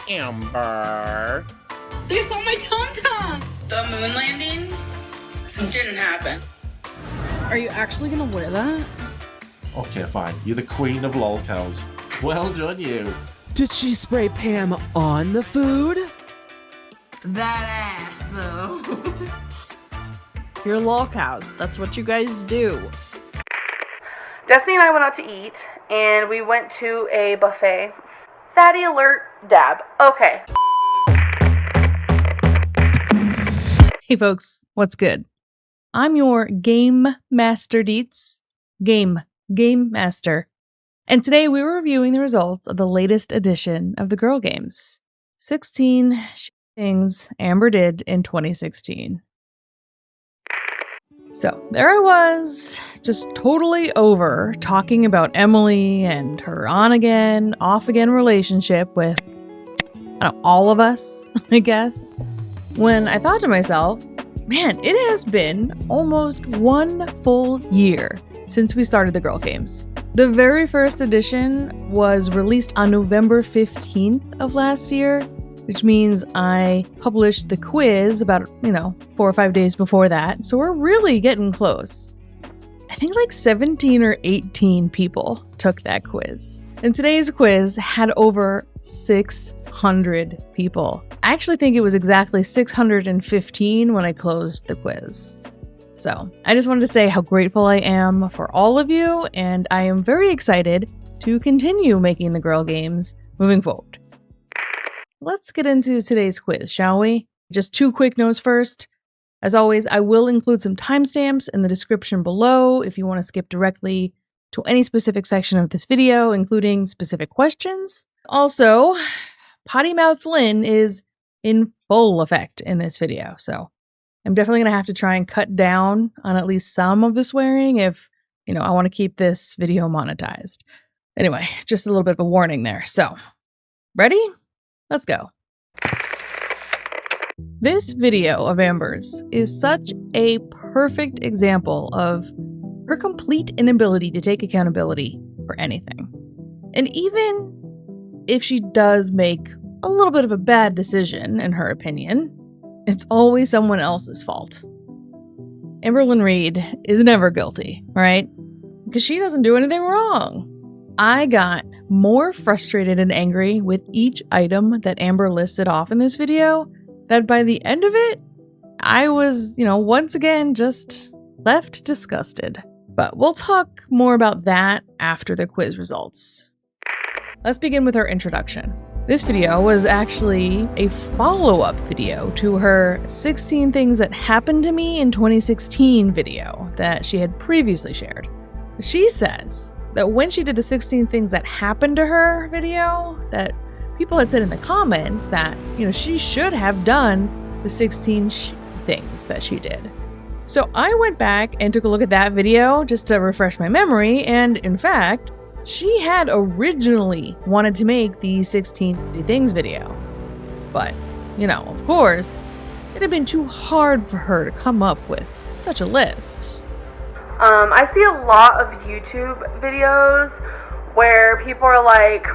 Amber. They saw my tum-tum! The moon landing didn't happen. Are you actually gonna wear that? Okay, fine. You're the queen of lolcows. Well done, you. Did she spray Pam on the food? That ass, though. You're lolcows. That's what you guys do. Destiny and I went out to eat, and we went to a buffet. Fatty alert, dab. Okay. Hey folks, what's good? I'm your Game Master Deets. Game Master. And today we were reviewing the results of the latest edition of the Gorl Games. 16 things Amber did in 2016. So there I was, just totally over talking about Emily and her on-again, off-again relationship with all of us, I guess, when I thought to myself, man, it has been almost 1 full year since we started the Gorl Games. The very first edition was released on November 15th of last year, which means I published the quiz about, 4 or 5 days before that. So we're really getting close. I think like 17 or 18 people took that quiz. And today's quiz had over 600 people. I actually think it was exactly 615 when I closed the quiz. So I just wanted to say how grateful I am for all of you, and I am very excited to continue making the Gorl Games moving forward. Let's get into today's quiz, shall we? Just 2 quick notes first. As always, I will include some timestamps in the description below if you want to skip directly to any specific section of this video, including specific questions. Also, Potty Mouth Lynn is in full effect in this video, so I'm definitely going to have to try and cut down on at least some of the swearing if, I want to keep this video monetized. Anyway, just a little bit of a warning there. So, ready? Let's go. This video of Amber's is such a perfect example of her complete inability to take accountability for anything. And even if she does make a little bit of a bad decision, in her opinion, it's always someone else's fault. Amberlynn Reid is never guilty, right? Because she doesn't do anything wrong. I got more frustrated and angry with each item that Amber listed off in this video that by the end of it, I was, once again just left disgusted. But we'll talk more about that after the quiz results. Let's begin with her introduction. This video was actually a follow-up video to her 16 things that happened to me in 2016 video that she had previously shared. She says that when she did the 16 things that happened to her video, that people had said in the comments that, she should have done the 16 things that she did. So I went back and took a look at that video just to refresh my memory, and in fact, she had originally wanted to make the 16 things video. But, of course, it had been too hard for her to come up with such a list. I see a lot of YouTube videos where people are like,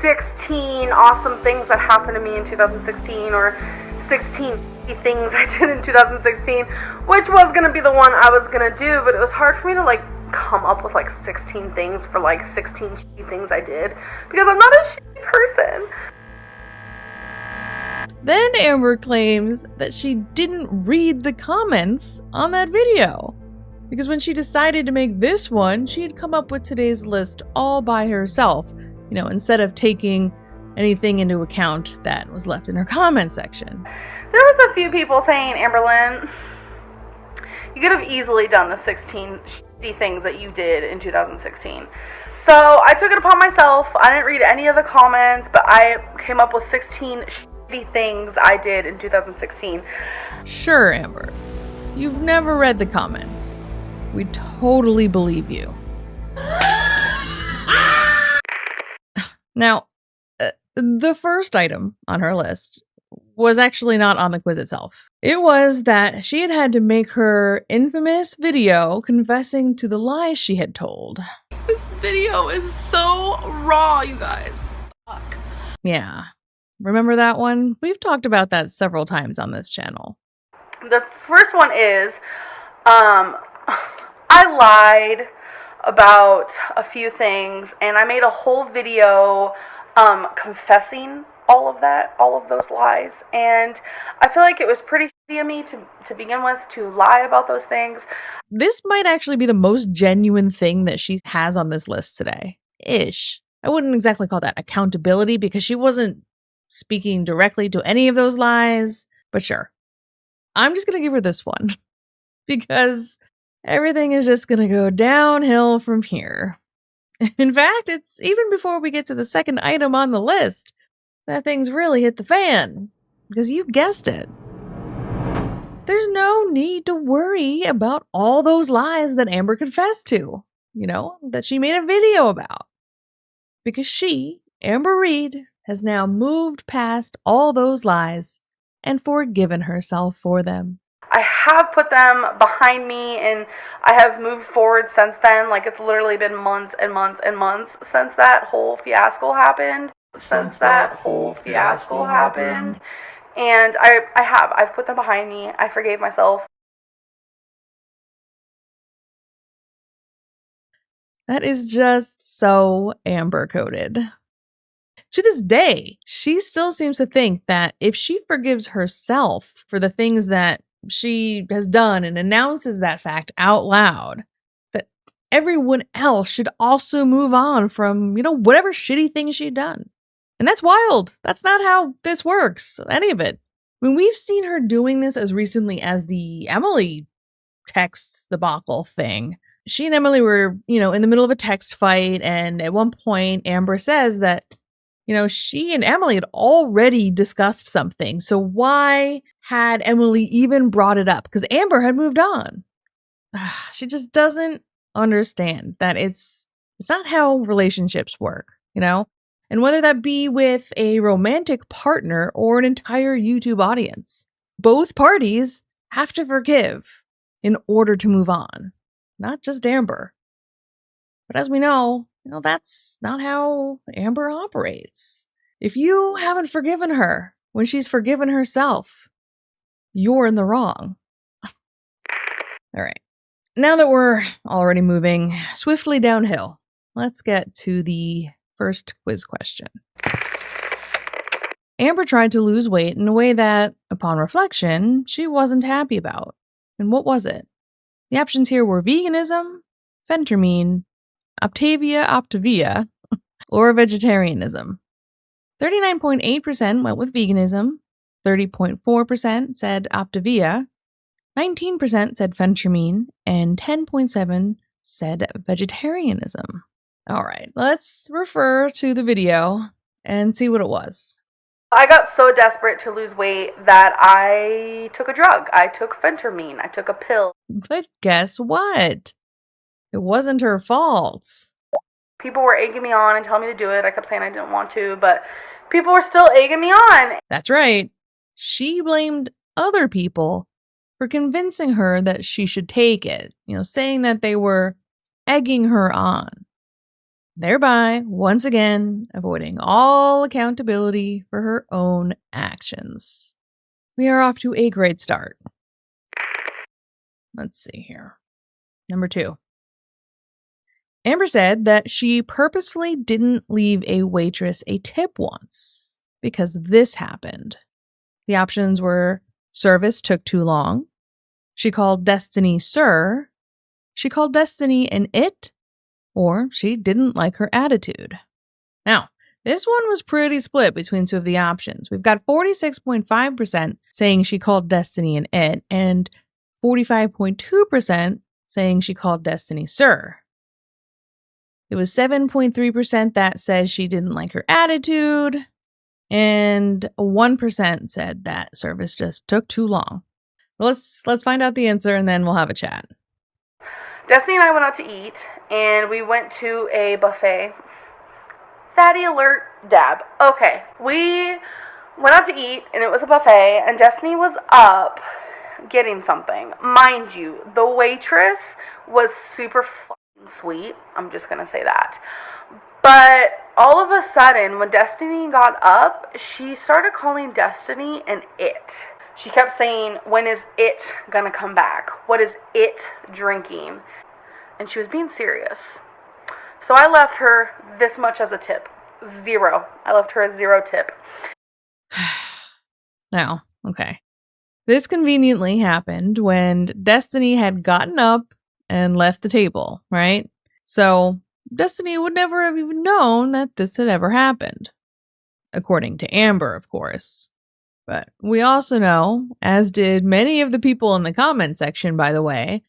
16 awesome things that happened to me in 2016, or 16 things I did in 2016, which was going to be the one I was going to do, but it was hard for me to come up with 16 things for 16 shitty things I did, because I'm not a shitty person. Then Amber claims that she didn't read the comments on that video, because when she decided to make this one, she had come up with today's list all by herself, instead of taking anything into account that was left in her comment section. There was a few people saying, Amberlynn, you could have easily done the 16 shitty things that you did in 2016. So I took it upon myself. I didn't read any of the comments, but I came up with 16 shitty things I did in 2016. Sure, Amber. You've never read the comments. We totally believe you. Now, the first item on her list was actually not on the quiz itself. It was that she had had to make her infamous video confessing to the lies she had told. This video is so raw, you guys. Fuck. Yeah. Remember that one? We've talked about that several times on this channel. The first one is, I lied about a few things, and I made a whole video confessing all of those lies, and I feel like it was pretty shitty of me to begin with to lie about those things. This might actually be the most genuine thing that she has on this list today. Ish. I wouldn't exactly call that accountability because she wasn't speaking directly to any of those lies, but sure. I'm just going to give her this one because everything is just going to go downhill from here. In fact, it's even before we get to the second item on the list that things really hit the fan, because you guessed it. There's no need to worry about all those lies that Amber confessed to, that she made a video about. Because she, Amber Reid, has now moved past all those lies and forgiven herself for them. I have put them behind me, and I have moved forward since then. Like, it's literally been months and months and months since that whole fiasco happened. And I've put them behind me. I forgave myself. That is just so Amber coded. To this day, she still seems to think that if she forgives herself for the things that she has done and announces that fact out loud, that everyone else should also move on from, whatever shitty thing she'd done. And that's wild. That's not how this works, any of it. I mean, we've seen her doing this as recently as the Emily texts debacle thing. She and Emily were, in the middle of a text fight, and at one point, Amber says that, she and Emily had already discussed something. So why had Emily even brought it up? Because Amber had moved on. She just doesn't understand that it's not how relationships work, And whether that be with a romantic partner or an entire YouTube audience, both parties have to forgive in order to move on. Not just Amber. But as we know, that's not how Amber operates. If you haven't forgiven her when she's forgiven herself, you're in the wrong. All right. Now that we're already moving swiftly downhill, let's get to the first quiz question. Amber tried to lose weight in a way that, upon reflection, she wasn't happy about. And what was it? The options here were veganism, phentermine, Optavia, or vegetarianism. 39.8% went with veganism, 30.4% said Optavia, 19% said phentermine, and 10.7% said vegetarianism. All right, let's refer to the video and see what it was. I got so desperate to lose weight that I took a drug. I took phentermine. I took a pill. But guess what? It wasn't her fault. People were egging me on and telling me to do it. I kept saying I didn't want to, but people were still egging me on. That's right. She blamed other people for convincing her that she should take it, saying that they were egging her on, thereby, once again, avoiding all accountability for her own actions. We are off to a great start. Let's see here. Number 2. Amber said that she purposefully didn't leave a waitress a tip once because this happened. The options were service took too long, she called Destiny sir, she called Destiny an it, or she didn't like her attitude. Now, this one was pretty split between two of the options. We've got 46.5% saying she called Destiny an it, and 45.2% saying she called Destiny sir. It was 7.3% that says she didn't like her attitude, and 1% said that service just took too long. Well, let's find out the answer, and then we'll have a chat. Destiny and I went out to eat, and we went to a buffet. Fatty alert, dab. Okay, we went out to eat, and it was a buffet, and Destiny was up getting something. Mind you, the waitress was super fucking sweet. I'm just gonna say that. But all of a sudden, when Destiny got up, she started calling Destiny an it. She kept saying, when is it gonna come back? What is it drinking? And she was being serious. So I left her this much as a tip. 0. I left her a 0 tip. Now, okay. This conveniently happened when Destiny had gotten up and left the table, right? So Destiny would never have even known that this had ever happened. According to Amber, of course. But we also know, as did many of the people in the comment section, by the way,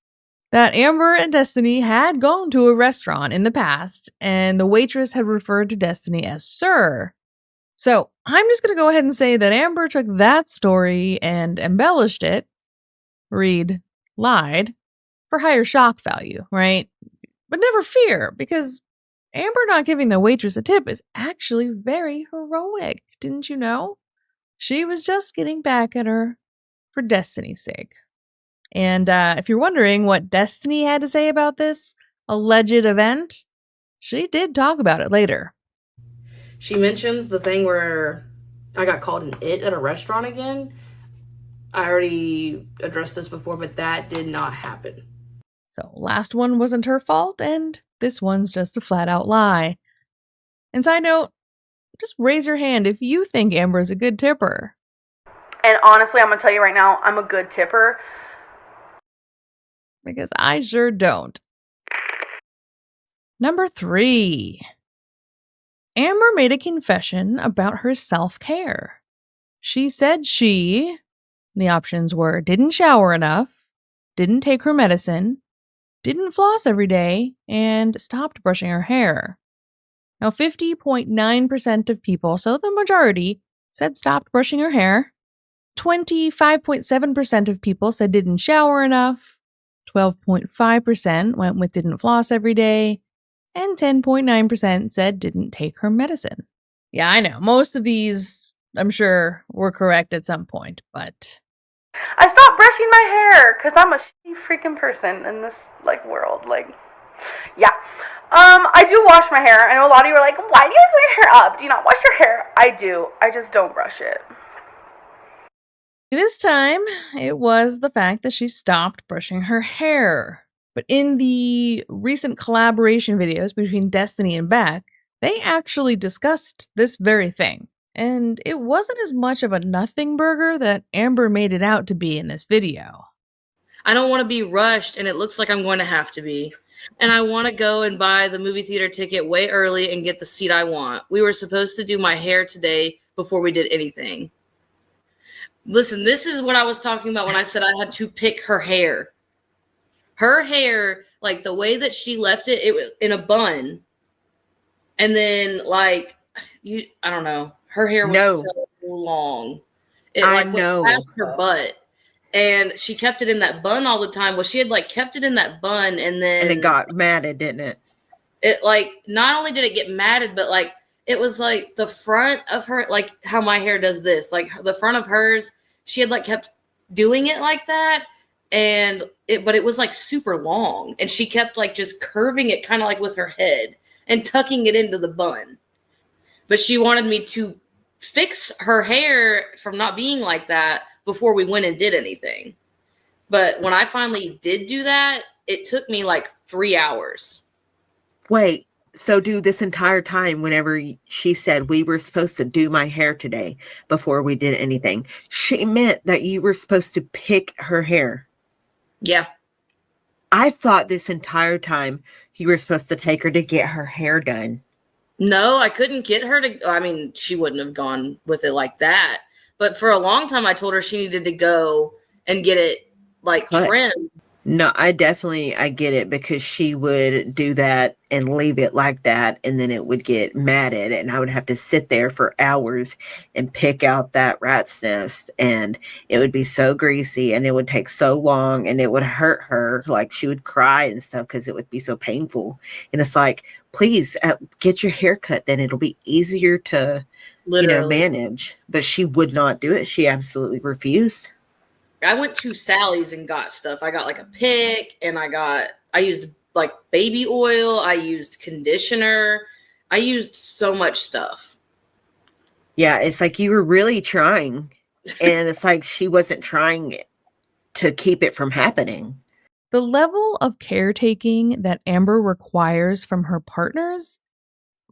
that Amber and Destiny had gone to a restaurant in the past, and the waitress had referred to Destiny as Sir. So I'm just going to go ahead and say that Amber took that story and embellished it. Reid lied for higher shock value, right? But never fear, because Amber not giving the waitress a tip is actually very heroic, didn't you know? She was just getting back at her for Destiny's sake. And if you're wondering what Destiny had to say about this alleged event, she did talk about it later. She mentions the thing where I got called an it at a restaurant again. I already addressed this before, but that did not happen. So last one wasn't her fault, and this one's just a flat out lie. And side note, just raise your hand if you think Amber's a good tipper. And honestly, I'm going to tell you right now, I'm a good tipper. Because I sure don't. Number 3. Amber made a confession about her self-care. She said the options were didn't shower enough, didn't take her medicine, didn't floss every day, and stopped brushing her hair. Now, 50.9% of people, so the majority, said stopped brushing her hair. 25.7% of people said didn't shower enough. 12.5% went with didn't floss every day. And 10.9% said didn't take her medicine. Yeah, I know. Most of these, I'm sure, were correct at some point, but... I stopped brushing my hair because I'm a shitty freaking person in this, world. Yeah. I do wash my hair. I know a lot of you are like, why do you always wear your hair up? Do you not wash your hair? I do. I just don't brush it. This time, it was the fact that she stopped brushing her hair. But in the recent collaboration videos between Destiny and Beck, they actually discussed this very thing. And it wasn't as much of a nothing burger that Amber made it out to be in this video. I don't want to be rushed, and it looks like I'm going to have to be. And I want to go and buy the movie theater ticket way early and get the seat I want. We were supposed to do my hair today before we did anything. Listen, this is what I was talking about when I said I had to pick her hair. Her hair, the way that she left it, it was in a bun. And then, I don't know. Her hair was so long. It went past her butt. And she kept it in that bun all the time. Well, she had kept it in that bun, and then... And it got matted, didn't it? It, not only did it get matted, but, it was, the front of her, how my hair does this. The front of hers, she had, kept doing it like that. But it was, super long. And she kept, just curving it kind of, with her head and tucking it into the bun. But she wanted me to fix her hair from not being like that before we went and did anything. But when I finally did do that, it took me 3 hours. Wait, so this entire time, whenever she said we were supposed to do my hair today before we did anything, she meant that you were supposed to pick her hair. Yeah. I thought this entire time you were supposed to take her to get her hair done. No, I couldn't get her to. I mean, she wouldn't have gone with it like that. But for a long time, I told her she needed to go and get it trimmed. No, I get it, because she would do that and leave it like that, and then it would get matted, and I would have to sit there for hours and pick out that rat's nest, and it would be so greasy, and it would take so long, and it would hurt her. She would cry and stuff because it would be so painful. And it's please get your hair cut, then it'll be easier to manage. But she would not do it. She absolutely refused. I went to Sally's and got stuff. I got a pick, and I used baby oil. I used conditioner. I used so much stuff. Yeah, it's like you were really trying, and it's like she wasn't trying to keep it from happening. The level of caretaking that Amber requires from her partners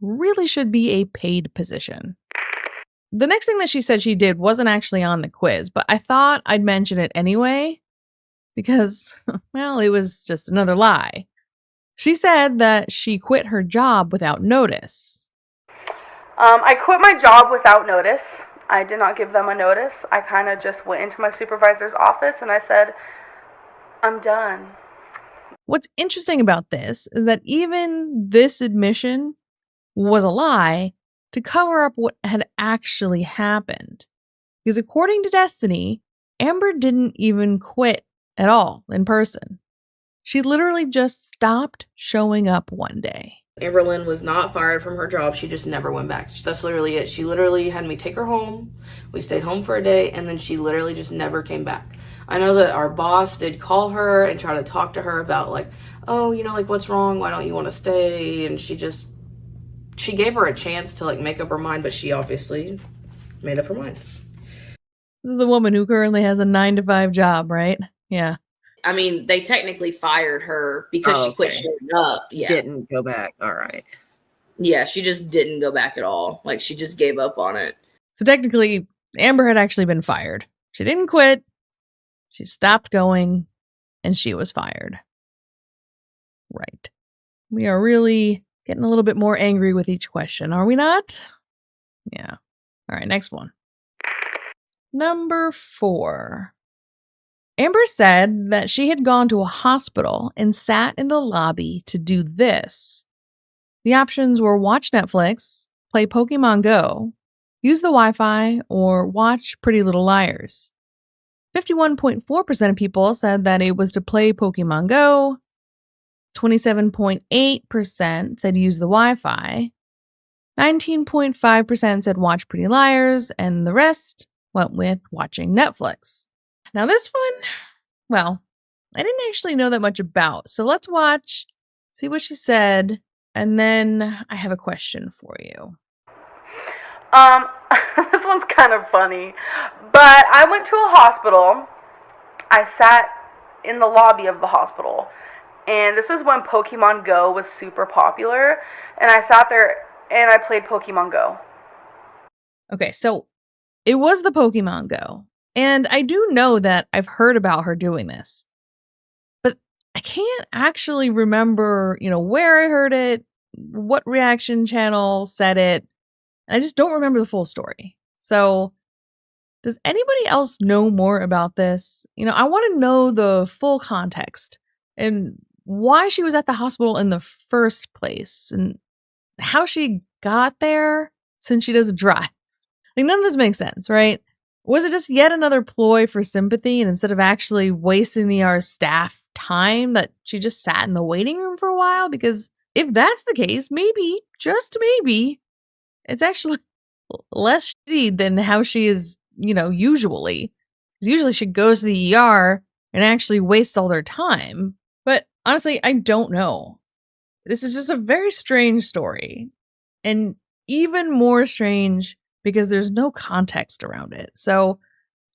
really should be a paid position. The next thing that she said she did wasn't actually on the quiz, but I thought I'd mention it anyway because, well, it was just another lie. She said that she quit her job without notice. I quit my job without notice. I did not give them a notice. I kind of just went into my supervisor's office and I said, I'm done. What's interesting about this is that even this admission was a lie to cover up what had actually happened. Because according to Destiny, Amber didn't even quit at all in person. She literally just stopped showing up one day. Amberlynn was not fired from her job. She just never went back. That's literally it. She literally had me take her home. We stayed home for a day, and then she literally just never came back. I know that our boss did call her and try to talk to her about like, oh, you know, like what's wrong? Why don't you want to stay? And she gave her a chance to like make up her mind, but she obviously made up her mind. This is the woman who currently has a 9-to-5 job, right? Yeah. I mean, they technically fired her because she quit showing up. Yeah. Didn't go back. All right. Yeah, she just didn't go back at all. Like, she just gave up on it. So technically, Amber had actually been fired. She didn't quit. She stopped going, and she was fired. Right. We are really getting a little bit more angry with each question, are we not? Yeah. All right, next one. Number 4. Amber said that she had gone to a hospital and sat in the lobby to do this. The options were watch Netflix, play Pokemon Go, use the Wi-Fi, or watch Pretty Little Liars. 51.4% of people said that it was to play Pokemon Go. 27.8% said use the Wi-Fi. 19.5% said watch Pretty Liars, and the rest went with watching Netflix. Now this one, well, I didn't actually know that much about, so let's watch, see what she said, and then I have a question for you. This one's kind of funny, but I went to a hospital. I sat in the lobby of the hospital, and this is when Pokemon Go was super popular, and I sat there and I played Pokemon Go. Okay, so it was the Pokemon Go. And I do know that I've heard about her doing this, but I can't actually remember, where I heard it, what reaction channel said it, and I just don't remember the full story. So does anybody else know more about this? I want to know the full context and why she was at the hospital in the first place and how she got there since she doesn't drive. Like, none of this makes sense, right? Was it just yet another ploy for sympathy, and instead of actually wasting the ER staff time, that she just sat in the waiting room for a while? Because if that's the case, maybe, just maybe, it's actually less shitty than how she is, usually. Because usually she goes to the ER and actually wastes all their time. But honestly, I don't know. This is just a very strange story. And even more strange because there's no context around it. So,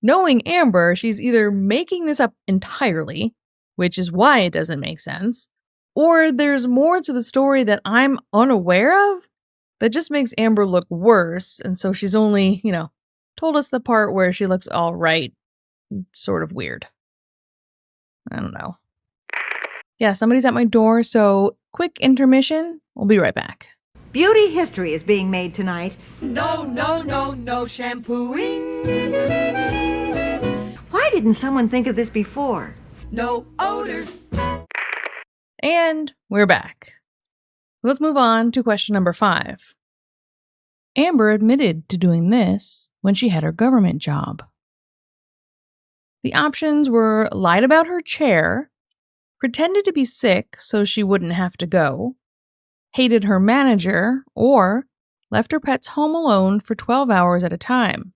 knowing Amber, she's either making this up entirely, which is why it doesn't make sense, or there's more to the story that I'm unaware of that just makes Amber look worse, and so she's only, told us the part where she looks all right. Sort of weird. I don't know. Yeah, somebody's at my door, so quick intermission. We'll be right back. Beauty history is being made tonight. No shampooing. Why didn't someone think of this before? No odor. And we're back. Let's move on to question number 5. Amber admitted to doing this when she had her government job. The options were lied about her chair, pretended to be sick so she wouldn't have to go, hated her manager, or left her pets home alone for 12 hours at a time.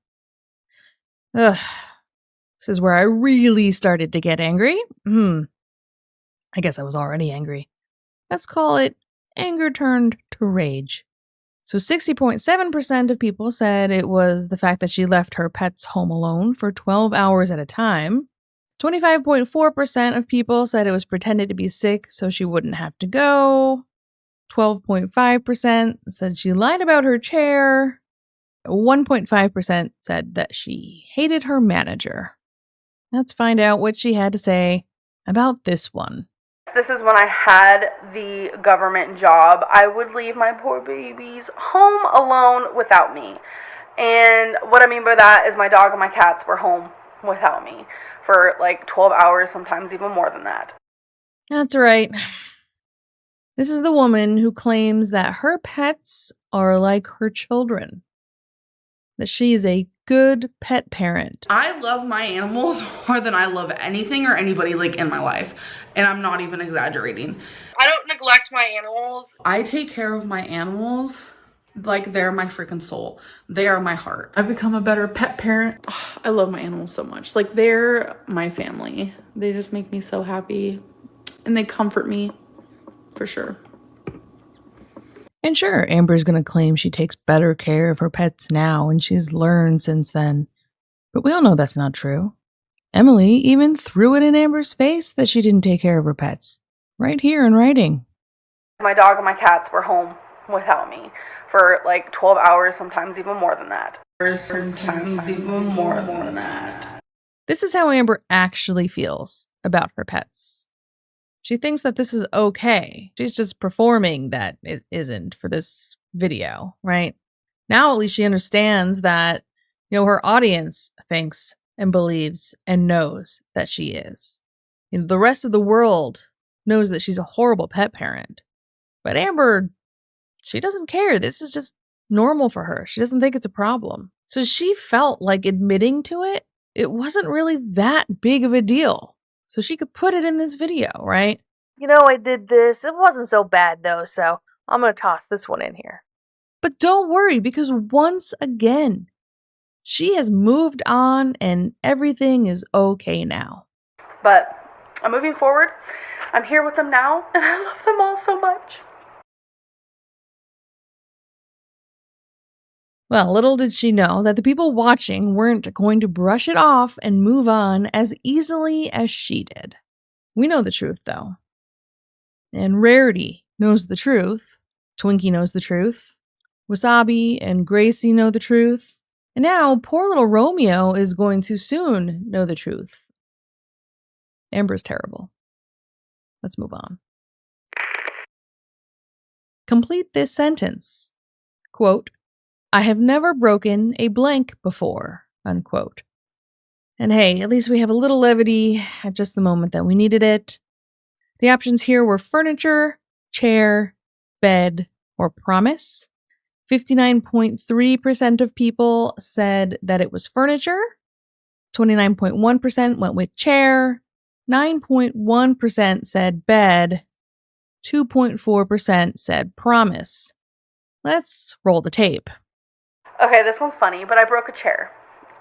Ugh. This is where I really started to get angry. I guess I was already angry. Let's call it anger turned to rage. So 60.7% of people said it was the fact that she left her pets home alone for 12 hours at a time. 25.4% of people said it was pretended to be sick so she wouldn't have to go. 12.5% said she lied about her chair. 1.5% said that she hated her manager. Let's find out what she had to say about this one. This is when I had the government job. I would leave my poor babies home alone without me. And what I mean by that is my dog and my cats were home without me for like 12 hours, sometimes even more than that. That's right. This is the woman who claims that her pets are like her children. That she is a good pet parent. I love my animals more than I love anything or anybody like in my life. And I'm not even exaggerating. I don't neglect my animals. I take care of my animals like they're my freaking soul. They are my heart. I've become a better pet parent. I love my animals so much. Like, they're my family. They just make me so happy. And they comfort me, for sure. And sure, Amber's going to claim she takes better care of her pets now and she's learned since then. But we all know that's not true. Emily even threw it in Amber's face that she didn't take care of her pets. Right here in writing. My dog and my cats were home without me for like 12 hours, sometimes even more than that. This is how Amber actually feels about her pets. She thinks that this is okay. She's just performing that it isn't for this video, right? Now at least she understands that, her audience thinks and believes and knows that she is. The rest of the world knows that she's a horrible pet parent. But Amber, she doesn't care. This is just normal for her. She doesn't think it's a problem. So she felt like admitting to it, it wasn't really that big of a deal. So she could put it in this video, right? I did this. It wasn't so bad though, so I'm going to toss this one in here. But don't worry, because once again, she has moved on and everything is okay now. But I'm moving forward. I'm here with them now, and I love them all so much. Well, little did she know that the people watching weren't going to brush it off and move on as easily as she did. We know the truth, though. And Rarity knows the truth. Twinkie knows the truth. Wasabi and Gracie know the truth. And now, poor little Romeo is going to soon know the truth. Amber's terrible. Let's move on. Complete this sentence. Quote, I have never broken a blank before, unquote. And hey, at least we have a little levity at just the moment that we needed it. The options here were furniture, chair, bed, or promise. 59.3% of people said that it was furniture. 29.1% went with chair. 9.1% said bed. 2.4% said promise. Let's roll the tape. Okay, this one's funny, but I broke a chair.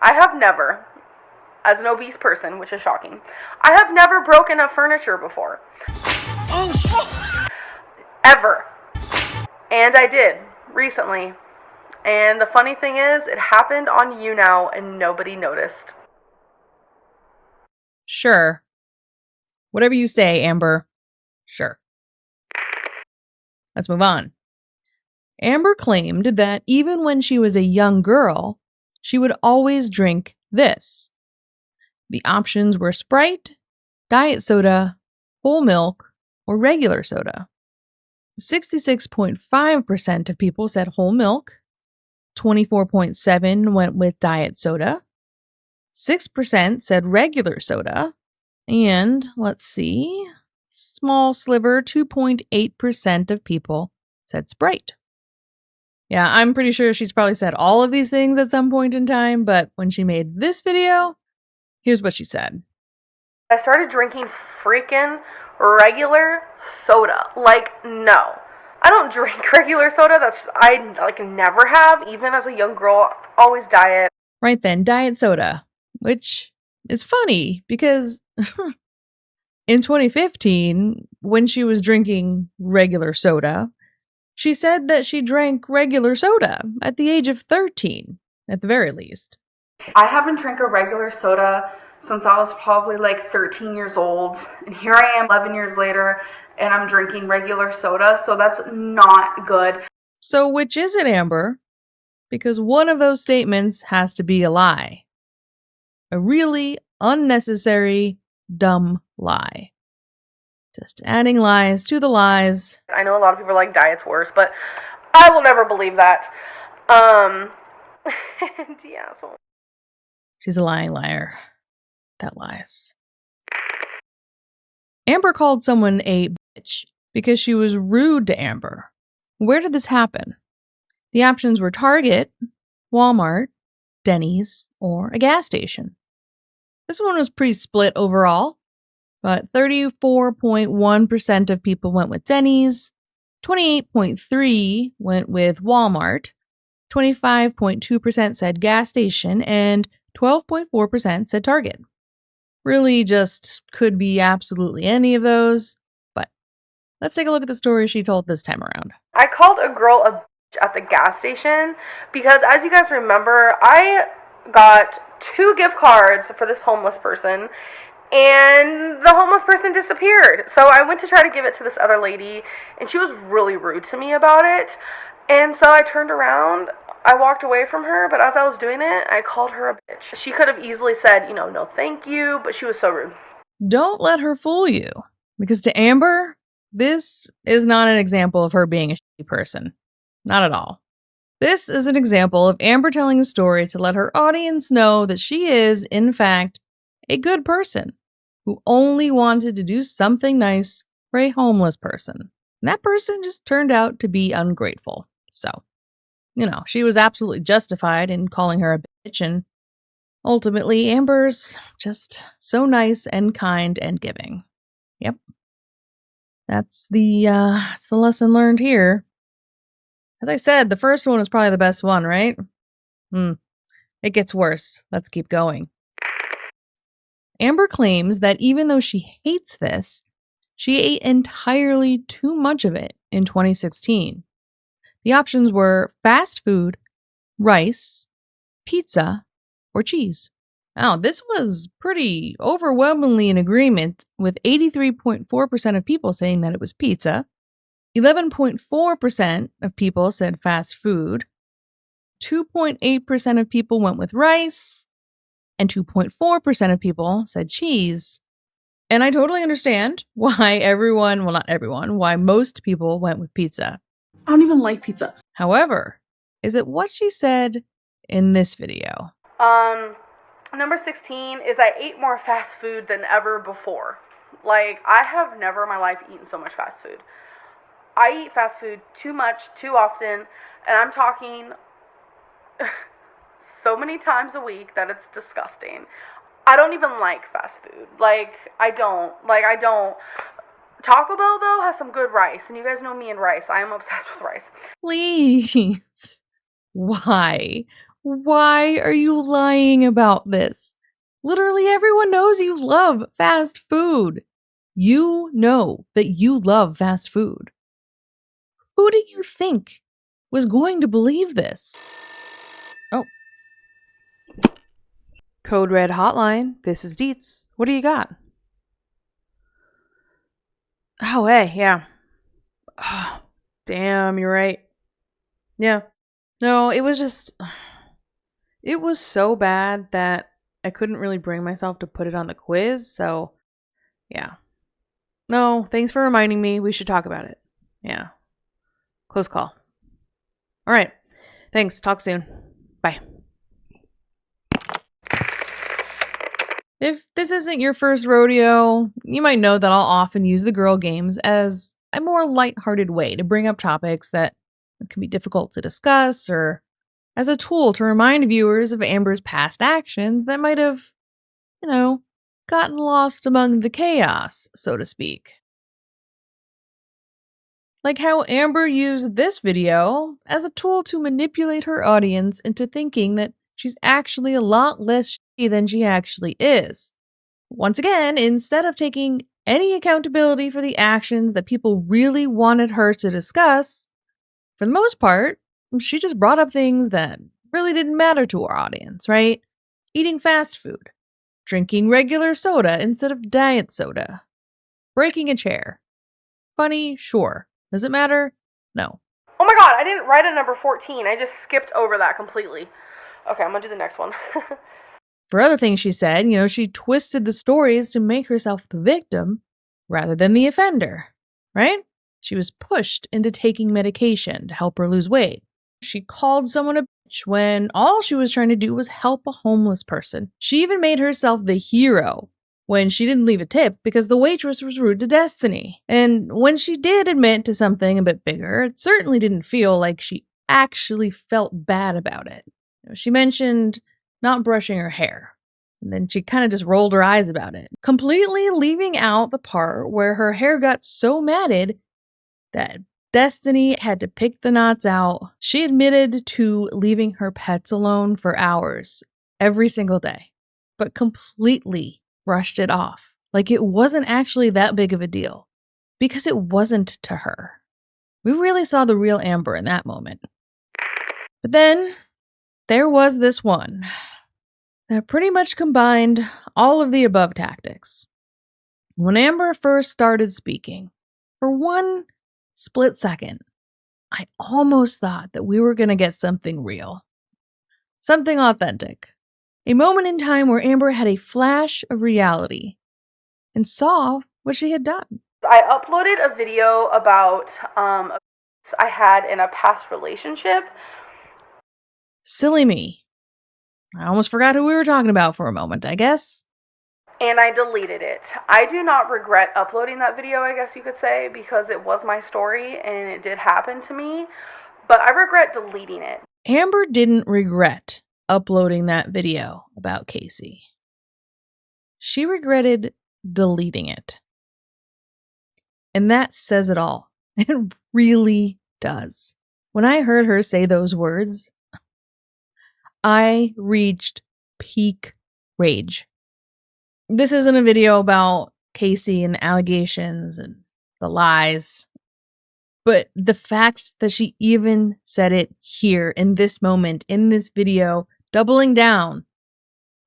I have never, as an obese person, which is shocking, I have never broken up furniture before. Oh, Ever. And I did, recently. And the funny thing is, it happened on you now, and nobody noticed. Sure. Whatever you say, Amber. Sure. Let's move on. Amber claimed that even when she was a young girl, she would always drink this. The options were Sprite, diet soda, whole milk, or regular soda. 66.5% of people said whole milk. 24.7% went with diet soda. 6% said regular soda. And let's see, small sliver, 2.8% of people said Sprite. Yeah, I'm pretty sure she's probably said all of these things at some point in time, but when she made this video, here's what she said. I started drinking freaking regular soda. Like, no. I don't drink regular soda. I never have, even as a young girl, always diet. Right then, diet soda, which is funny because in 2015, when she was drinking regular soda, She said that she drank regular soda at the age of 13, at the very least. I haven't drank a regular soda since I was probably like 13 years old. And here I am 11 years later and I'm drinking regular soda. So that's not good. So which is it, Amber? Because one of those statements has to be a lie. A really unnecessary, dumb lie. Just adding lies to the lies. I know a lot of people are like, diet's worse, but I will never believe that. Yeah, so. She's a lying liar. That lies. Amber called someone a bitch because she was rude to Amber. Where did this happen? The options were Target, Walmart, Denny's, or a gas station. This one was pretty split overall, but 34.1% of people went with Denny's, 28.3% went with Walmart, 25.2% said gas station, and 12.4% said Target. Really just could be absolutely any of those, but let's take a look at the story she told this time around. I called a girl a bitch at the gas station because, as you guys remember, I got 2 gift cards for this homeless person, and the homeless person disappeared. So I went to try to give it to this other lady, and she was really rude to me about it. And so I turned around, I walked away from her, but as I was doing it, I called her a bitch. She could have easily said, no thank you, but she was so rude. Don't let her fool you, because to Amber, this is not an example of her being a shitty person. Not at all. This is an example of Amber telling a story to let her audience know that she is, in fact, a good person who only wanted to do something nice for a homeless person. And that person just turned out to be ungrateful. So, she was absolutely justified in calling her a bitch, and ultimately, Amber's just so nice and kind and giving. Yep. That's the lesson learned here. As I said, the first one was probably the best one, right? It gets worse. Let's keep going. Amber claims that even though she hates this, she ate entirely too much of it in 2016. The options were fast food, rice, pizza, or cheese. Now, this was pretty overwhelmingly in agreement, with 83.4% of people saying that it was pizza, 11.4% of people said fast food, 2.8% of people went with rice, and 2.4% of people said cheese. And I totally understand why why most people went with pizza. I don't even like pizza. However, is it what she said in this video? Number 16 is I ate more fast food than ever before. Like, I have never in my life eaten so much fast food. I eat fast food too much, too often, and I'm talking so many times a week that it's disgusting. I don't even like fast food. I don't. Taco Bell, though, has some good rice, and you guys know me and rice. I am obsessed with rice. Please. Why? Why are you lying about this? Literally everyone knows you love fast food. You know that you love fast food. Who do you think was going to believe this? Oh. Code Red Hotline, this is Deets. What do you got? Oh, hey, yeah. Oh, damn, you're right. Yeah. No, it was so bad that I couldn't really bring myself to put it on the quiz, so yeah. No, thanks for reminding me. We should talk about it. Yeah. Close call. All right. Thanks. Talk soon. Bye. If this isn't your first rodeo, you might know that I'll often use the Gorl Games as a more lighthearted way to bring up topics that can be difficult to discuss, or as a tool to remind viewers of Amber's past actions that might have, gotten lost among the chaos, so to speak. Like how Amber used this video as a tool to manipulate her audience into thinking that she's actually a lot less shitty than she actually is. Once again, instead of taking any accountability for the actions that people really wanted her to discuss, For the most part, she just brought up things that really didn't matter to our audience, right? Eating fast food, drinking regular soda instead of diet soda, breaking a chair. Funny, sure. Does it matter? No. Oh my god, I didn't write a number 14. I just skipped over that completely. Okay, I'm gonna do the next one. For other things she said, she twisted the stories to make herself the victim rather than the offender, right? She was pushed into taking medication to help her lose weight. She called someone a bitch when all she was trying to do was help a homeless person. She even made herself the hero when she didn't leave a tip because the waitress was rude to Destiny. And when she did admit to something a bit bigger, it certainly didn't feel like she actually felt bad about it. She mentioned not brushing her hair, and then she kind of just rolled her eyes about it, completely leaving out the part where her hair got so matted that Destiny had to pick the knots out. She admitted to leaving her pets alone for hours every single day, but completely brushed it off like it wasn't actually that big of a deal, because it wasn't to her. We really saw the real Amber in that moment. But then there was this one that pretty much combined all of the above tactics. When Amber first started speaking, for one split second, I almost thought that we were going to get something real, something authentic. A moment in time where Amber had a flash of reality and saw what she had done. I uploaded a video about I had in a past relationship. Silly me. I almost forgot who we were talking about for a moment, I guess. And I deleted it. I do not regret uploading that video, I guess you could say, because it was my story and it did happen to me. But I regret deleting it. Amber didn't regret uploading that video about Casey. She regretted deleting it. And that says it all. It really does. When I heard her say those words, I reached peak rage. This isn't a video about Casey and the allegations and the lies, but the fact that she even said it here in this moment, in this video, doubling down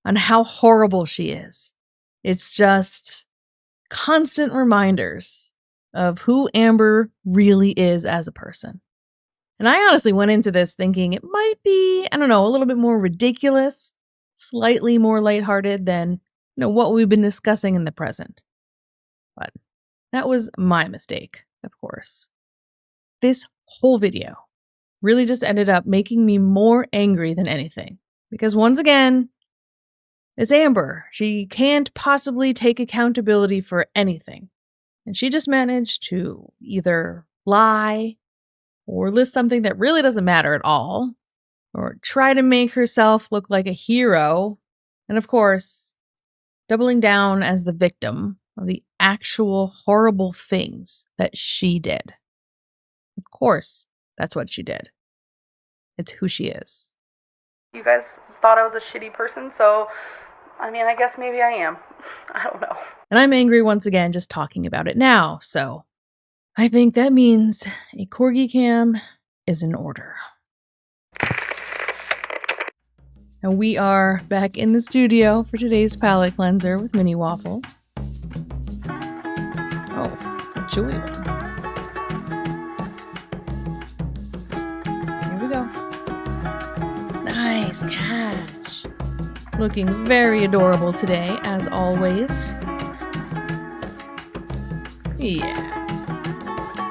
on how horrible she is. It's just constant reminders of who Amber really is as a person. And I honestly went into this thinking it might be, a little bit more ridiculous, slightly more lighthearted than, what we've been discussing in the present. But that was my mistake, of course. This whole video really just ended up making me more angry than anything. Because once again, it's Amber. She can't possibly take accountability for anything. And she just managed to either lie or list something that really doesn't matter at all, or try to make herself look like a hero, and of course, doubling down as the victim of the actual horrible things that she did. Of course, that's what she did. It's who she is. You guys thought I was a shitty person, so, I guess maybe I am. I don't know. And I'm angry once again just talking about it now, so I think that means a Corgi Cam is in order. And we are back in the studio for today's palette cleanser with mini waffles. Oh, a chewy one. Here we go. Nice catch. Looking very adorable today, as always. Yeah.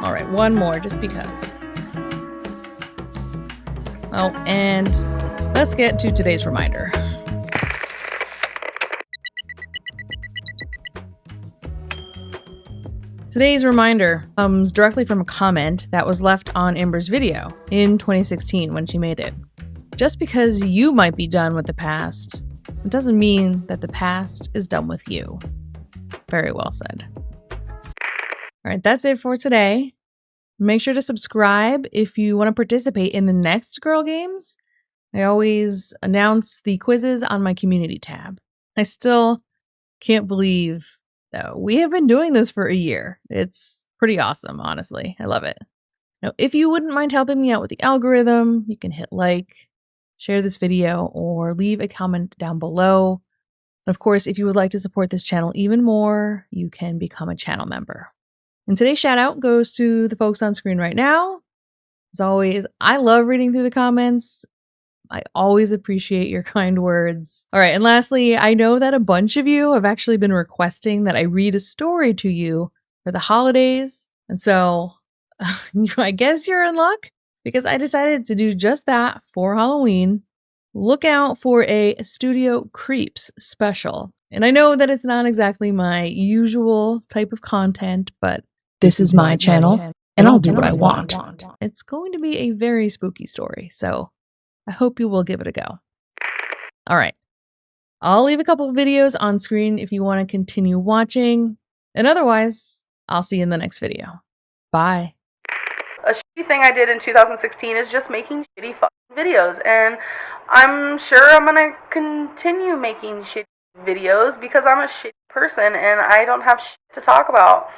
All right, one more just because. Oh, and let's get to today's reminder. Today's reminder comes directly from a comment that was left on Amber's video in 2016 when she made it. Just because you might be done with the past, it doesn't mean that the past is done with you. Very well said. All right, that's it for today. Make sure to subscribe if you want to participate in the next Gorl Games. I always announce the quizzes on my community tab. I still can't believe that we have been doing this for a year. It's pretty awesome, honestly. I love it. Now, if you wouldn't mind helping me out with the algorithm, you can hit like, share this video, or leave a comment down below. And of course, if you would like to support this channel even more, you can become a channel member. And today's shout out goes to the folks on screen right now. As always, I love reading through the comments. I always appreciate your kind words. All right, and lastly, I know that a bunch of you have actually been requesting that I read a story to you for the holidays. And so I guess you're in luck because I decided to do just that for Halloween. Look out for a Studio Creeps special. And I know that it's not exactly my usual type of content, but this is my channel and I'll do what I want. It's going to be a very spooky story, so I hope you will give it a go. All right. I'll leave a couple of videos on screen if you want to continue watching. And otherwise, I'll see you in the next video. Bye. A shitty thing I did in 2016 is just making shitty fucking videos, and I'm sure I'm gonna continue making shitty videos because I'm a shitty person and I don't have shit to talk about.